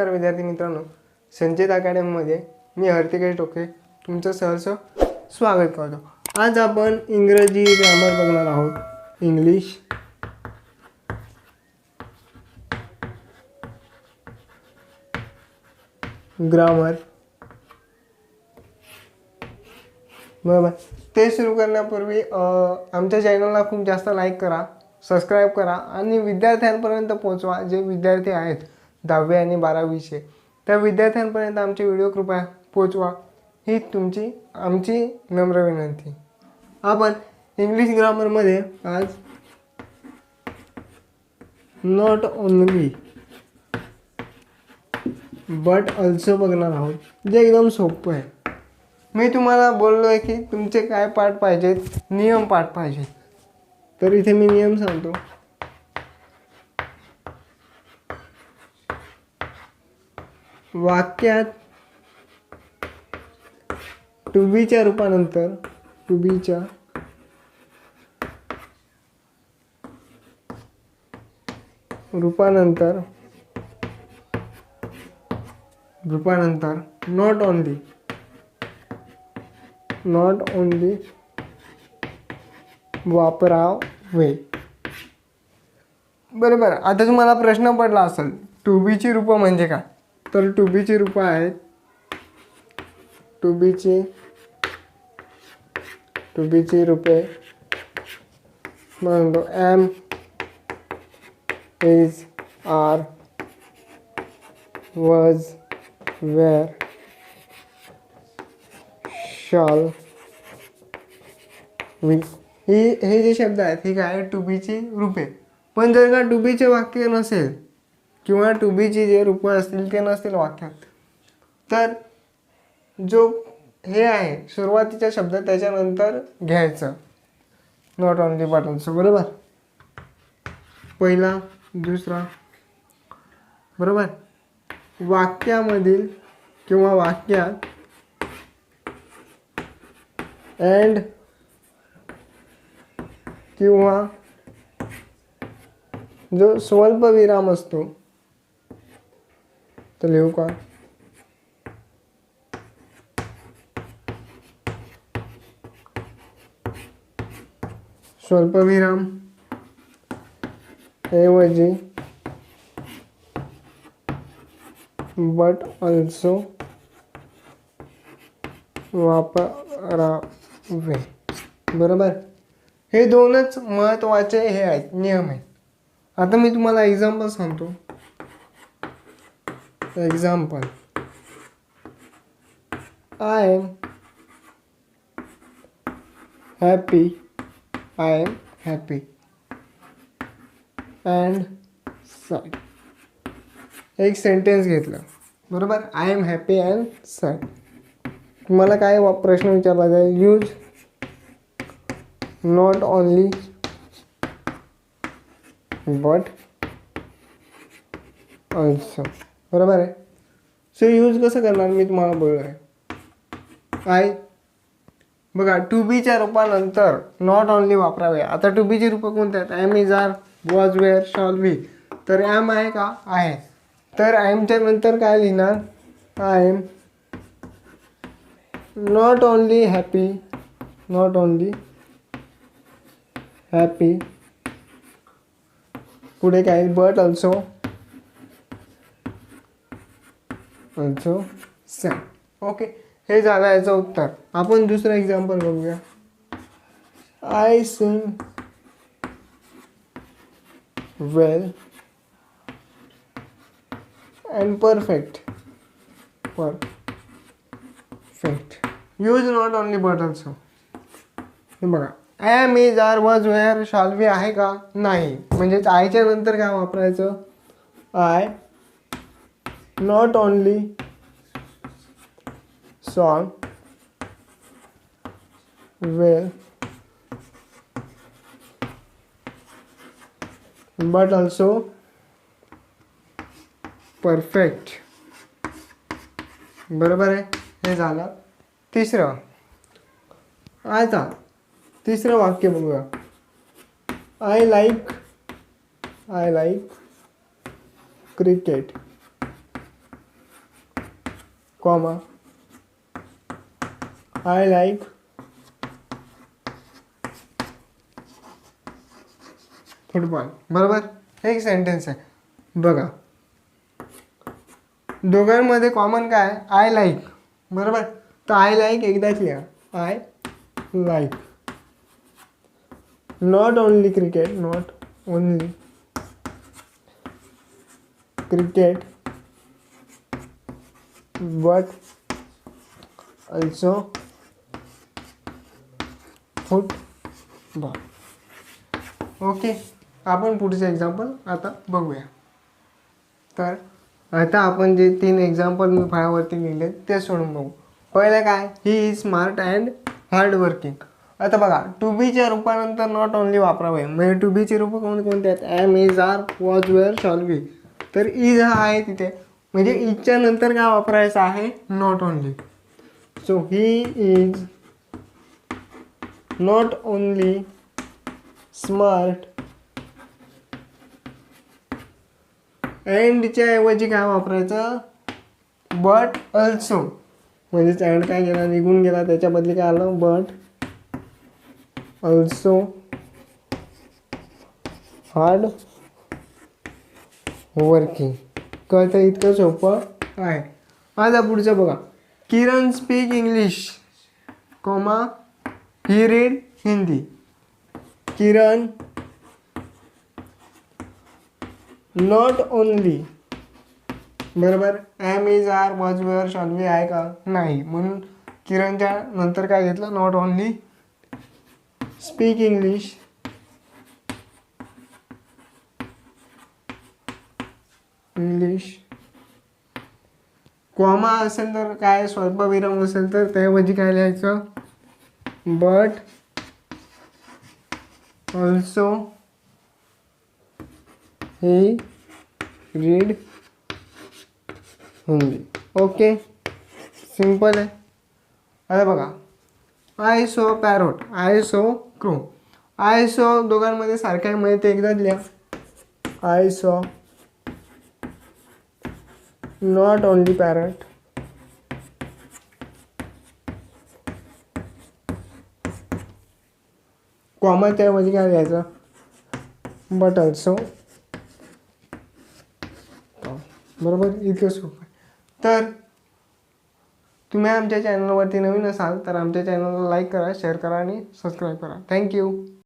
नमस्कार विद्यार्थी मित्रांनो, संचित अकॅडमीमध्ये मी हर्तिकेश टोके तुमचं सहर्ष स्वागत करतो। आज आपण इंग्रजी ग्रामर बघणार आहोत। इंग्लिश ग्रामर बरोबर। ते सुरू करण्यापूर्वी आमच्या चॅनलला खूप जास्त लाईक करा, सबस्क्राईब करा आणि विद्यार्थ्यांपर्यंत पोहोचवा। जे विद्यार्थी आहेत 10वी आणि 12वीचे त्या विद्यार्थ्यांपर्यंत आमचे व्हिडिओ कृपया पोहोचवा, ही आमची नम्र विनंती। आपण इंग्लिश ग्रामरमध्ये आज नॉट ओनली बट ऑल्सो बघणार आहोत, जे एकदम सोपं आहे। मी तुम्हाला बोललो आहे की तुमचे काय पाठ पाहिजेत, नियम पाठ पाहिजेत, तर इथे मी नियम सांगतो। वाक्यात टू बीच्या रूपानंतर नॉट ओनली वापरावे। बरोबर। आता तुम्हाला प्रश्न पडला असेल टू बीची रूपं म्हणजे काय, तर टू बीची रूपं आहेत टू बीची रूपे म्हणतो am, is, are, was, were, shall, be. हे जे शब्द आहेत हे काय टू बीची रूपे। पण जर का टू बीचे वाक्य नसेल किंवा टू बीची जे रूपं असतील ते नसतील वाक्यात, तर जो हे आहे सुरुवातीचा शब्द त्याच्यानंतर घ्यायचं नॉट ओनली बट ऑल्सो। बरोबर। पहिला, दुसरा, बरोबर। वाक्यामधील किंवा वाक्यात एंड किंवा जो स्वल्पविराम असतो तर लिहू का स्वल्पविराम ऐवजी बट ऑल्सो वापरावे। बरोबर। हे दोनच महत्त्वाचे हे आहेत नियम आहेत। आता मी तुम्हाला एक्झाम्पल सांगतो। Example, I am happy and sad. एक सेंटेन्स घेतलं, बरोबर। I am happy and sad. तुम्हाला काय प्रश्न विचारला जाईल, use not only but also. बरोबर आहे। सो यूज कसं करणार मी तुम्हाला बोललो आहे। आय बघा टू बीच्या रूपानंतर नॉट ओनली वापरावे। आता टू बीची रूपं कोणती आहेत, am, is, are, was, were, shall, be. तर एम आहे का, आहे, तर एमच्या नंतर काय लिहिणार, I am not only happy, पुढे काय बट ऑल्सो सॅड। ओके, हे झालं याचं उत्तर। आपण दुसरं एक्झाम्पल बघूया। I sing well and perfect. Use not only but also. हे बघा, am, is, are, was, were, shall, be आहे का, नाही, म्हणजेच आयच्या नंतर काय वापरायचं, I not only song well but also perfect. बरोबर आहे। हे झालं तिसरं। आता तिसरं वाक्य बघूया। I like cricket comma I like football. बरोबर, एक सेंटेन्स आहे बघा. दोघांमध्ये कॉमन काय, आय लाईक. बरोबर, तर आय लाईक एकदाच लिहा, I like. Not only cricket, not only cricket but also football. Okay, आपण पुढचे एक्झाम्पल आता बघूया. तर आता आपण जे 3 एक्झाम्पल मी फळ्यावरती लिहिले ते सोडून बघू. पहिलं काय, he is smart and hard working. आता बघा, टू बीच्या रूपानंतर नॉट ओनली वापरावे. म्हणजे टू बीचे रूप कोणते आहेत, am, is, are, was, were, shall be. तर इज हा आहे तिथे, म्हणजे इजच्या नंतर काय वापरायचं आहे, not only. So he is not only smart अँडच्या ऐवजी काय वापरायचं, बट ऑल्सो. म्हणजेच अँड काय गेला, निघून गेला, त्याच्या बदली काय आलं, बट ऑल्सो हार्ड वर्किंग. कळतं, इतकं सोपं आहे. आता पुढचं बघा, Kiran speak English, comma he read Hindi. Kiran not only, बरोबर, am, is, are, was, were, shall be आहे का, नाही. म्हणून किरणच्या नंतर काय घेतलं, not only speak English comma असेल तर काय, स्वल्पविराम असेल तर त्याऐवजी काय लिहायचं, but also he read Hindi. Okay, simple आहे. आता बघा, I saw parrot, I saw crow. I saw दोघांमध्ये सारखं आहे, म्हणजे ते एकदाच लिहा, I so not only parrot comma त्यामध्ये काय लिहायचं, बट ऑल्सो. बरोबर, इतकं सोपं आहे. तर तुम्ही आमच्या चॅनलवरती नवीन असाल तर आमच्या चॅनलला लाईक करा, शेअर करा आणि सबस्क्राईब करा. थँक्यू.